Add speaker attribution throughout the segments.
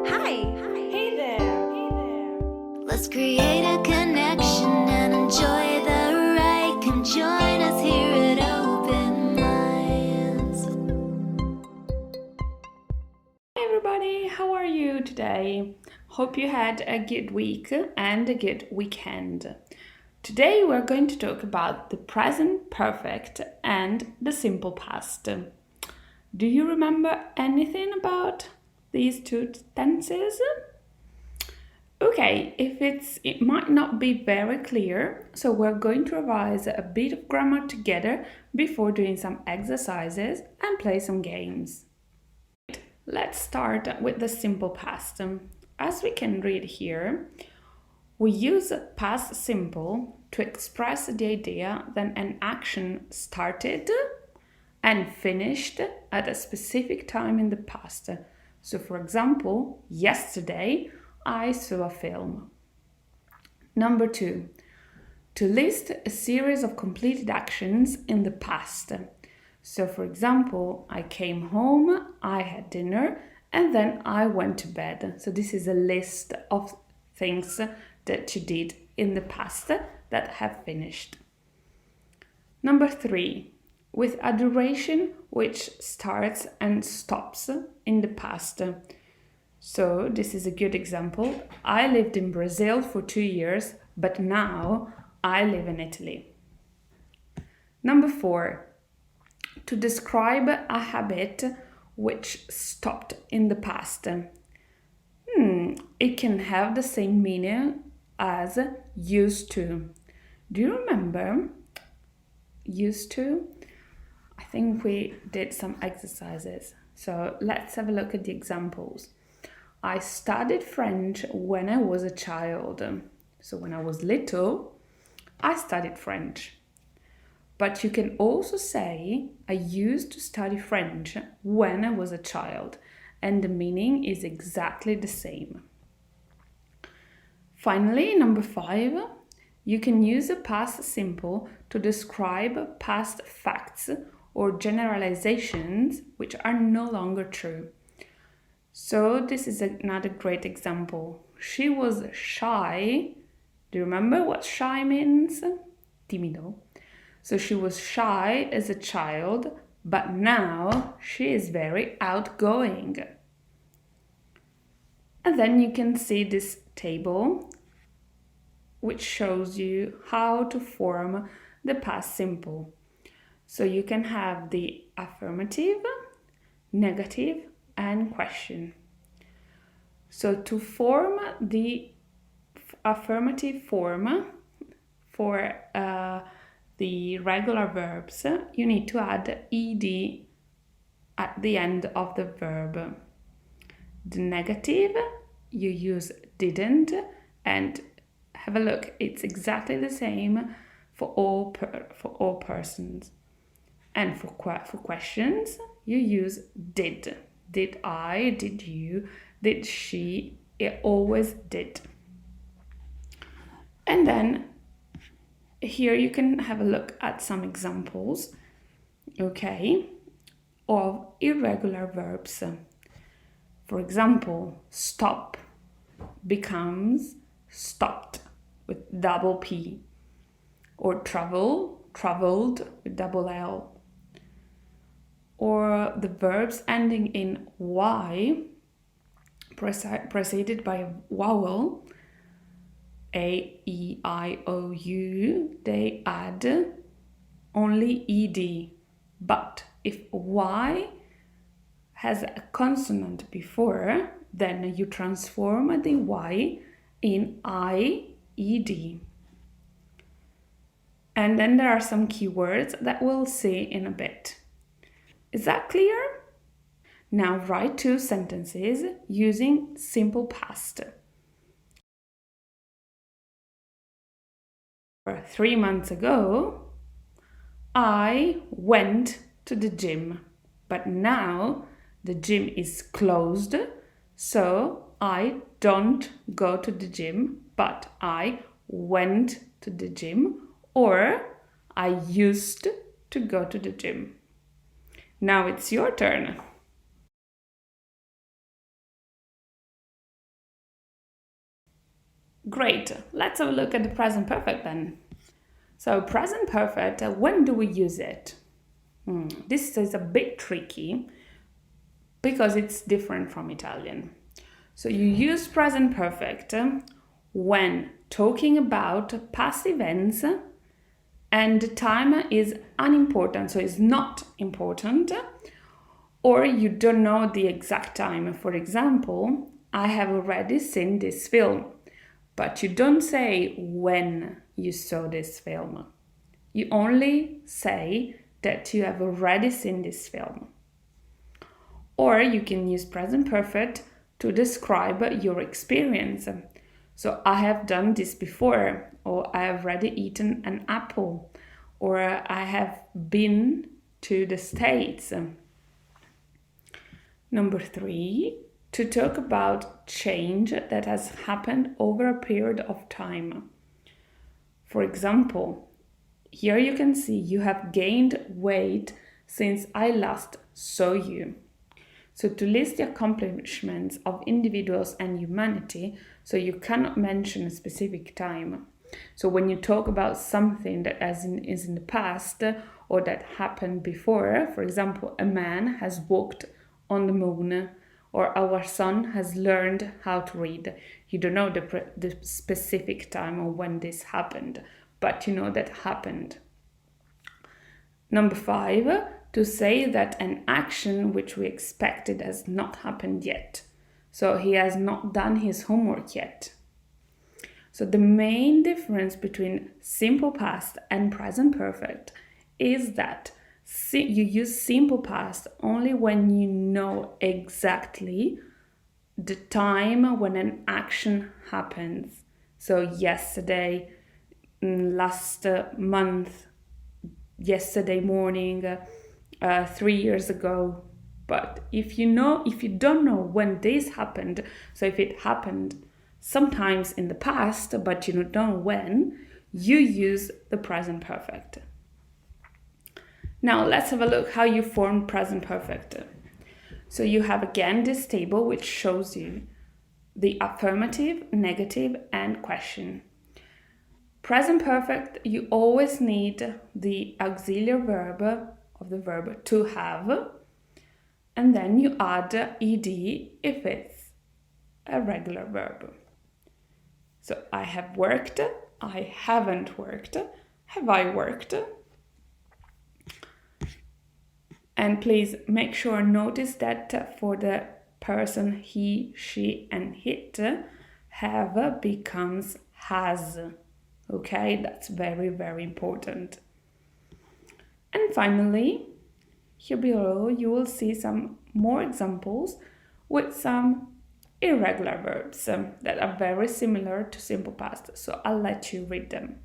Speaker 1: Hi.
Speaker 2: Hey there.
Speaker 1: Let's create a connection and enjoy the ride. Come join us here at Open Minds.
Speaker 2: Hey everybody, how are you today? Hope you had a good week and a good weekend. Today we're going to talk about the present perfect and the simple past. Do you remember anything about these two tenses? Okay, it might not be very clear, so we're going to revise a bit of grammar together before doing some exercises and play some games. Let's start with the simple past. As we can read here, we use past simple to express the idea that an action started and finished at a specific time in the past. So, for example, yesterday I saw a film. Number 2, to list a series of completed actions in the past. So, for example, I came home, I had dinner, and then I went to bed. So, this is a list of things that you did in the past that have finished. Number 3, with a duration which starts and stops in the past. So, this is a good example. I lived in Brazil for 2 years, but now I live in Italy. Number 4, to describe a habit which stopped in the past. It can have the same meaning as used to. Do you remember used to? I think we did some exercises. So let's have a look at the examples. I studied French when I was a child. So when I was little, I studied French. But you can also say, I used to study French when I was a child, and the meaning is exactly the same. Finally, number 5, you can use a past simple to describe past facts or generalizations which are no longer true. So this is another great example. She was shy. Do you remember what shy means? Timido. So she was shy as a child, but now she is very outgoing. And then you can see this table, which shows you how to form the past simple. So you can have the affirmative, negative, and question. So to form the affirmative form for the regular verbs, you need to add ed at the end of the verb. The negative, you use didn't, and have a look, it's exactly the same for all persons. And for questions, you use did. Did I, did you, did she, it always did. And then here you can have a look at some examples, okay, of irregular verbs. For example, stop becomes stopped with double P, or travel, traveled with double L. Or the verbs ending in Y preceded by a vowel, A, E, I, O, U, they add only ed. But if Y has a consonant before, then you transform the Y in I-ed. And then there are some keywords that we'll see in a bit. Is that clear? Now write 2 sentences using simple past. 3 months ago, I went to the gym, but now the gym is closed, so I don't go to the gym, but I went to the gym, or I used to go to the gym. Now it's your turn. Great. Let's have a look at the present perfect then. So present perfect, when do we use it? This is a bit tricky because it's different from Italian. So you use present perfect when talking about past events and the time is unimportant, so it's not important, or you don't know the exact time. For example, I have already seen this film, but you don't say when you saw this film. You only say that you have already seen this film. Or you can use present perfect to describe your experience. So I have done this before, or I have already eaten an apple, or I have been to the States. Number 3, to talk about change that has happened over a period of time. For example, here you can see you have gained weight since I last saw you. So to list the accomplishments of individuals and humanity, so you cannot mention a specific time. So when you talk about something that is in the past or that happened before, for example, a man has walked on the moon, or our son has learned how to read. You don't know the specific time or when this happened, but you know that happened. Number 5, to say that an action which we expected has not happened yet. So he has not done his homework yet. So the main difference between simple past and present perfect is that you use simple past only when you know exactly the time when an action happens. So yesterday, last month, yesterday morning, 3 years ago. But if you don't know when this happened, so if it happened sometimes in the past, but you don't know when, you use the present perfect. Now let's have a look how you form present perfect. So you have again this table which shows you the affirmative, negative, and question. Present perfect, you always need the auxiliary verb of the verb to have, and then you add ed if it's a regular verb. So I have worked, I haven't worked, have I worked? And please make sure notice that for the person he, she, and it, have becomes has. Okay, that's very, very important. And finally, here below you will see some more examples with some irregular verbs that are very similar to simple past. So I'll let you read them.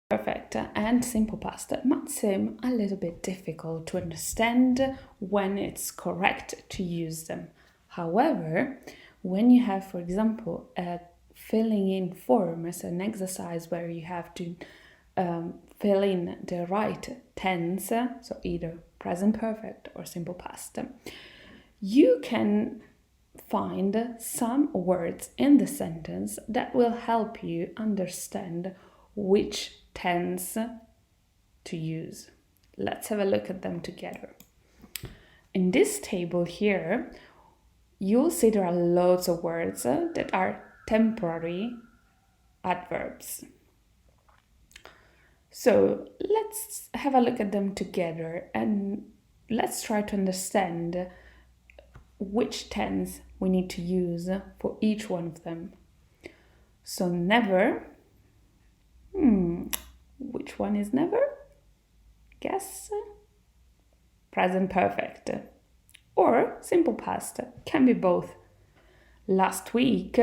Speaker 2: Perfect and simple past might seem a little bit difficult to understand when it's correct to use them. However, when you have, for example, a filling in form as an exercise where you have to fill in the right tense, so either present perfect or simple past, you can find some words in the sentence that will help you understand which tense to use. Let's have a look at them together. In this table here, you'll see there are loads of words that are temporary adverbs. So let's have a look at them together and let's try to understand which tense we need to use for each one of them. So never, which one is never? Guess. Present perfect. Or simple past, can be both. Last week,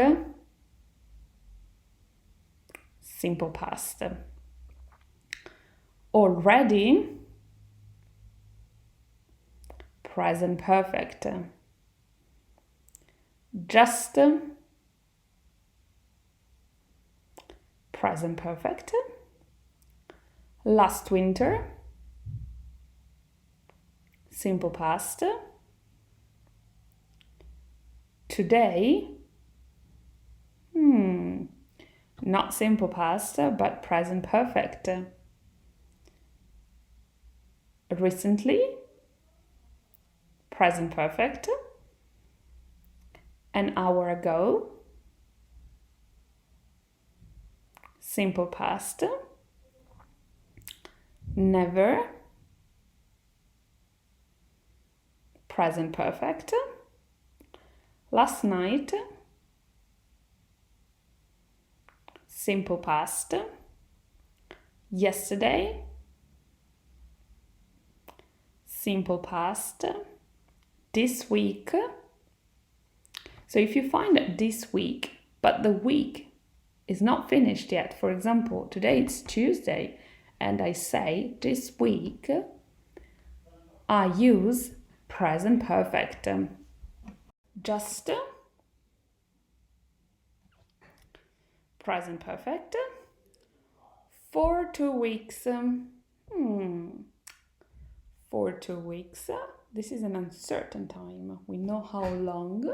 Speaker 2: simple past. Already, present perfect. Just, present perfect. Last winter, simple past. Today, not simple past, but present perfect. Recently, present perfect. An hour ago, simple past. Never, present perfect. Last night, simple past. Yesterday, simple past. This week. So if you find this week, but the week is not finished yet, for example, today it's Tuesday, and I say this week, I use present perfect. Just, present perfect. For 2 weeks. For 2 weeks. This is an uncertain time. We know how long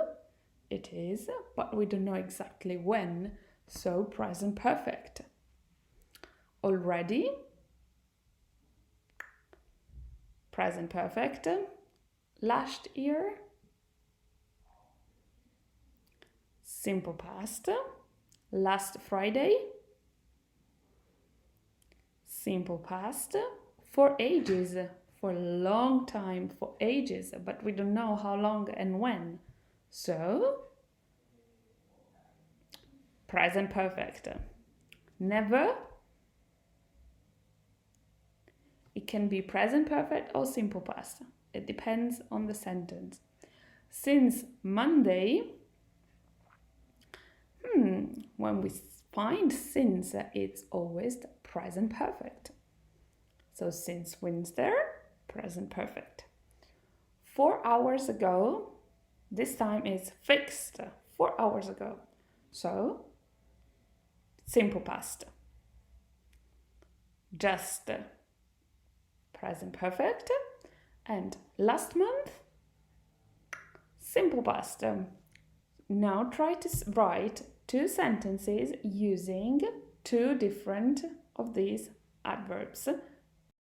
Speaker 2: it is, but we don't know exactly when. So present perfect. Already. Present perfect. Last year. Simple past. Last Friday. Simple past. For ages. For a long time. For ages. But we don't know how long and when. So, present perfect. Never. It can be present perfect or simple past. It depends on the sentence. Since Monday, when we find since, it's always the present perfect. So since Wednesday, present perfect. 4 hours ago, this time is fixed. 4 hours ago. So, simple past. Just, present perfect. And last month, simple past. Now try to write 2 sentences using 2 different of these adverbs.